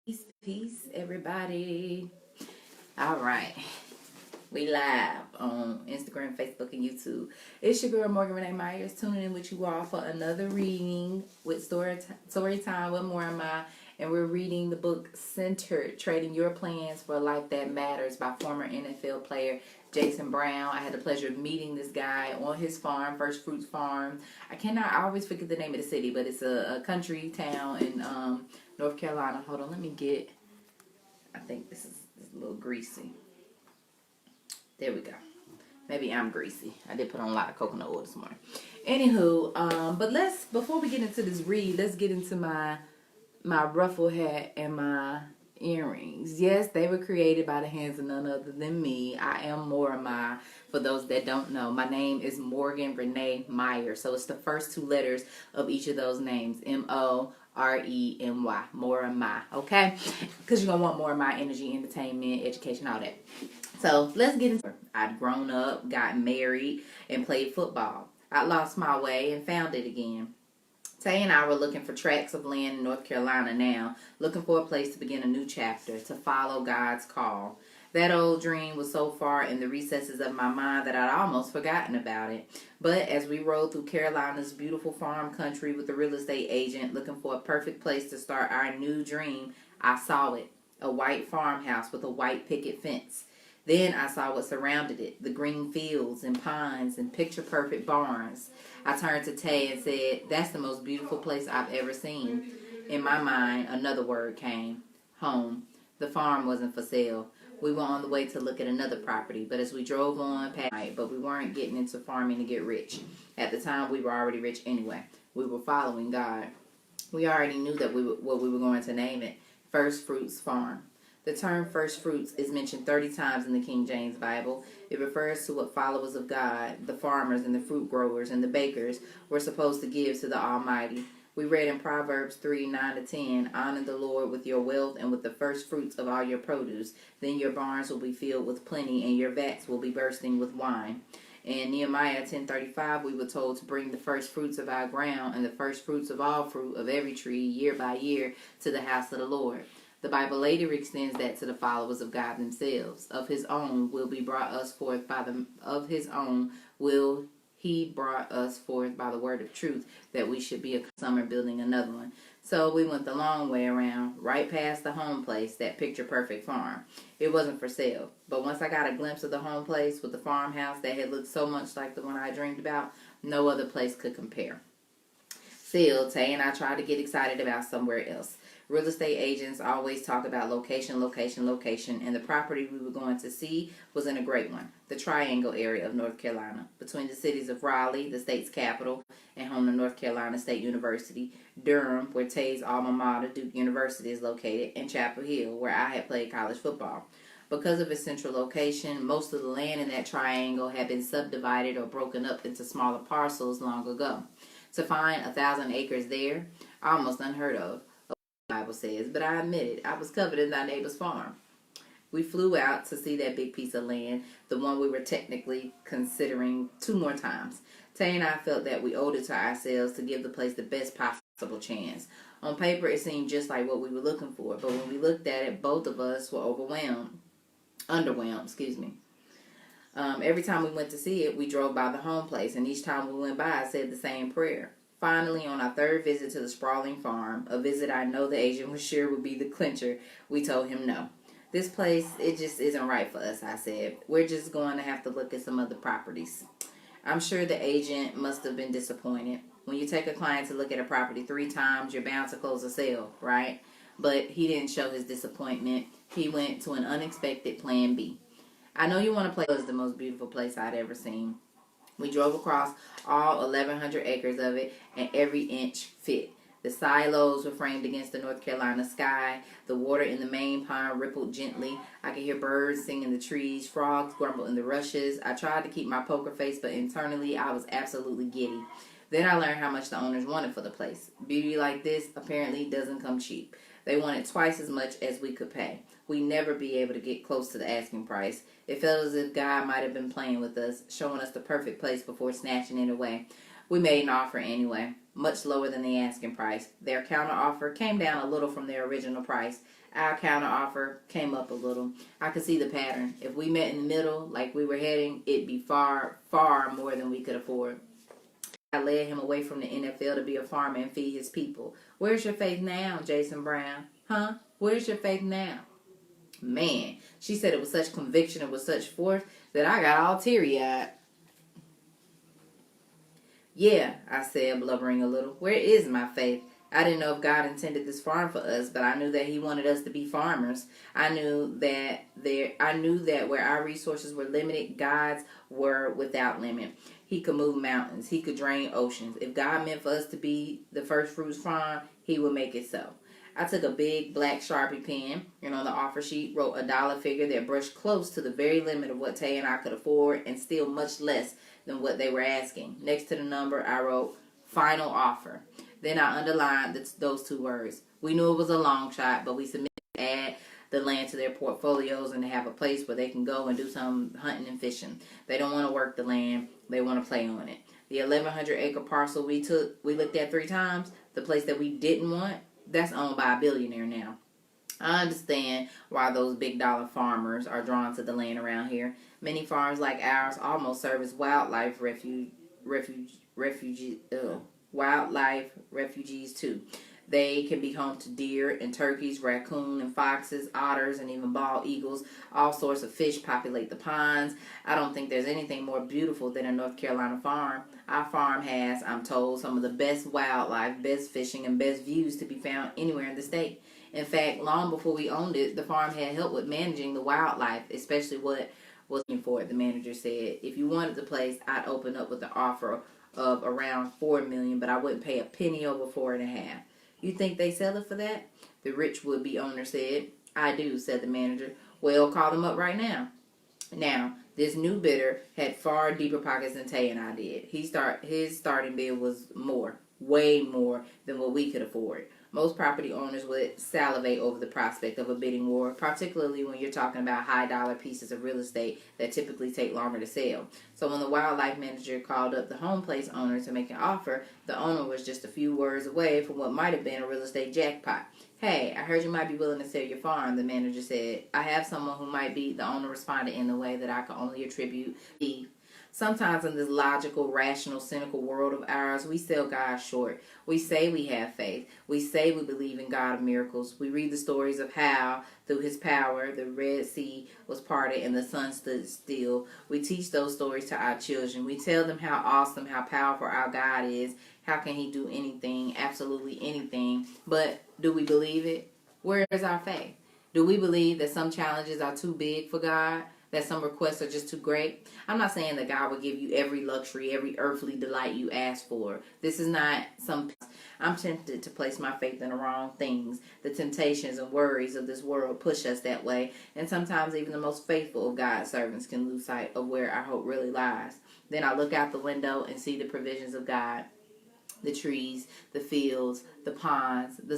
Peace, everybody. All right. We live on Instagram, Facebook, and YouTube. It's your girl, Morgan Renee Myers, tuning in with you all for another reading with story time with Morma. And we're reading the book Centered, Trading Your Plans for a Life That Matters by former NFL player Jason Brown. I had the pleasure of meeting this guy on his farm, First Fruits Farm. I always forget the name of the city, but it's a country town in North Carolina. Hold on, let me get, I think this is a little greasy. There we go. Maybe I'm greasy. I did put on a lot of coconut oil this morning. Anywho, but before we get into this read, let's get into my ruffle hat and my earrings. Yes, they were created by the hands of none other than me. I am Morma. For those that don't know, my name is Morgan Renee Meyer. So it's the first two letters of each of those names. Moremy. Morma. Okay? Because you're going to want more of my energy, entertainment, education, all that. So let's get into it. I'd grown up, got married, and played football. I lost my way and found it again. Tay and I were looking for tracts of land in North Carolina now, looking for a place to begin a new chapter, to follow God's call. That old dream was so far in the recesses of my mind that I'd almost forgotten about it. But as we rode through Carolina's beautiful farm country with the real estate agent looking for a perfect place to start our new dream, I saw it. A white farmhouse with a white picket fence. Then I saw what surrounded it, the green fields and pines and picture-perfect barns. I turned to Tay and said, "That's the most beautiful place I've ever seen." In my mind, another word came, home. The farm wasn't for sale. We were on the way to look at another property, but as we drove on past, but we weren't getting into farming to get rich. At the time, we were already rich anyway. We were following God. We already knew that what we were going to name it, First Fruits Farm. The term first fruits is mentioned 30 times in the King James Bible. It refers to what followers of God, the farmers and the fruit growers and the bakers, were supposed to give to the Almighty. We read in Proverbs 3:9-10, "Honor the Lord with your wealth and with the first fruits of all your produce. Then your barns will be filled with plenty and your vats will be bursting with wine." In Nehemiah 10:35, we were told to bring the first fruits of our ground and the first fruits of all fruit of every tree year by year to the house of the Lord. The Bible later extends that to the followers of God themselves. Of his own will be brought us forth of his own will he brought us forth by the word of truth, that we should be a summer building another one. So we went the long way around, right past the home place, that picture perfect farm. It wasn't for sale, but once I got a glimpse of the home place with the farmhouse that had looked so much like the one I dreamed about, no other place could compare. Still, Tay and I tried to get excited about somewhere else. Real estate agents always talk about location, location, location, and the property we were going to see was in a great one, the Triangle area of North Carolina, between the cities of Raleigh, the state's capital, and home to North Carolina State University, Durham, where Tay's alma mater, Duke University, is located, and Chapel Hill, where I had played college football. Because of its central location, most of the land in that triangle had been subdivided or broken up into smaller parcels long ago. To find 1,000 acres there, almost unheard of, the Bible says, but I admit it, I was coveting thy neighbor's farm. We flew out to see that big piece of land, the one we were technically considering 2 more times. Tay and I felt that we owed it to ourselves to give the place the best possible chance. On paper, it seemed just like what we were looking for, but when we looked at it, both of us were underwhelmed, excuse me. Every time we went to see it, we drove by the home place, and each time we went by, I said the same prayer. Finally, on our 3rd visit to the sprawling farm, a visit I know the agent was sure would be the clincher, we told him no. "This place, it just isn't right for us," I said. "We're just going to have to look at some other properties." I'm sure the agent must have been disappointed. When you take a client to look at a property 3 times, you're bound to close a sale, right? But he didn't show his disappointment. He went to an unexpected plan B. "I know you want to play." It was the most beautiful place I'd ever seen. We drove across all 1,100 acres of it, and every inch fit. The silos were framed against the North Carolina sky. The water in the main pond rippled gently. I could hear birds sing in the trees, frogs grumble in the rushes. I tried to keep my poker face, but internally I was absolutely giddy. Then I learned how much the owners wanted for the place. Beauty like this apparently doesn't come cheap. They wanted twice as much as we could pay. We'd never be able to get close to the asking price. It felt as if God might have been playing with us, showing us the perfect place before snatching it away. We made an offer anyway. much lower than the asking price. Their counter offer came down a little from their original price. Our counter offer came up a little. I could see the pattern. If we met in the middle, like we were heading, it'd be far, far more than we could afford. I led him away from the NFL to be a farmer and feed his people. Where's your faith now, Jason Brown? Huh? Where's your faith now? Man, she said it with such conviction and with such force that I got all teary-eyed. Yeah, I said, blubbering a little. Where is my faith? I didn't know if God intended this farm for us, but I knew that He wanted us to be farmers. I knew that where our resources were limited, God's were without limit. He could move mountains. He could drain oceans. If God meant for us to be the first fruits farm, He would make it so. I took a big black Sharpie pen and on the offer sheet wrote a dollar figure that brushed close to the very limit of what Tay and I could afford and still much less than what they were asking. Next to the number, I wrote final offer. Then I underlined those two words. We knew it was a long shot, but we submitted to add the land to their portfolios and to have a place where they can go and do some hunting and fishing. They don't want to work the land. They want to play on it. The 1,100 acre parcel we looked at 3 times, the place that we didn't want, that's owned by a billionaire now. I understand why those big dollar farmers are drawn to the land around here. Many farms like ours almost serve as wildlife refugees too. They can be home to deer and turkeys, raccoon and foxes, otters, and even bald eagles. All sorts of fish populate the ponds. I don't think there's anything more beautiful than a North Carolina farm. Our farm has, I'm told, some of the best wildlife, best fishing, and best views to be found anywhere in the state. In fact, long before we owned it, the farm had help with managing the wildlife, especially what was looking for it. The manager said, if you wanted the place, I'd open up with an offer of around $4 million, but I wouldn't pay a penny over 4.5. You think they sell it for that? The rich would-be owner said. I do, said the manager. Well, call them up right now. Now, this new bidder had far deeper pockets than Tay and I did. His starting bid was more, way more than what we could afford. Most property owners would salivate over the prospect of a bidding war, particularly when you're talking about high-dollar pieces of real estate that typically take longer to sell. So when the wildlife manager called up the home place owner to make an offer, the owner was just a few words away from what might have been a real estate jackpot. Hey, I heard you might be willing to sell your farm, the manager said. I have someone who might be, the owner responded in a way that I can only attribute to. Sometimes in this logical, rational, cynical world of ours, we sell God short. We say we have faith. We say we believe in God of miracles. We read the stories of how, through His power, the Red Sea was parted and the sun stood still. We teach those stories to our children. We tell them how awesome, how powerful our God is. How can He do anything, absolutely anything? But do we believe it? Where is our faith? Do we believe that some challenges are too big for God? That some requests are just too great? I'm not saying that God will give you every luxury, every earthly delight you ask for. This is not some... I'm tempted to place my faith in the wrong things. The temptations and worries of this world push us that way. And sometimes even the most faithful of God's servants can lose sight of where our hope really lies. Then I look out the window and see the provisions of God. The trees, the fields, the ponds, the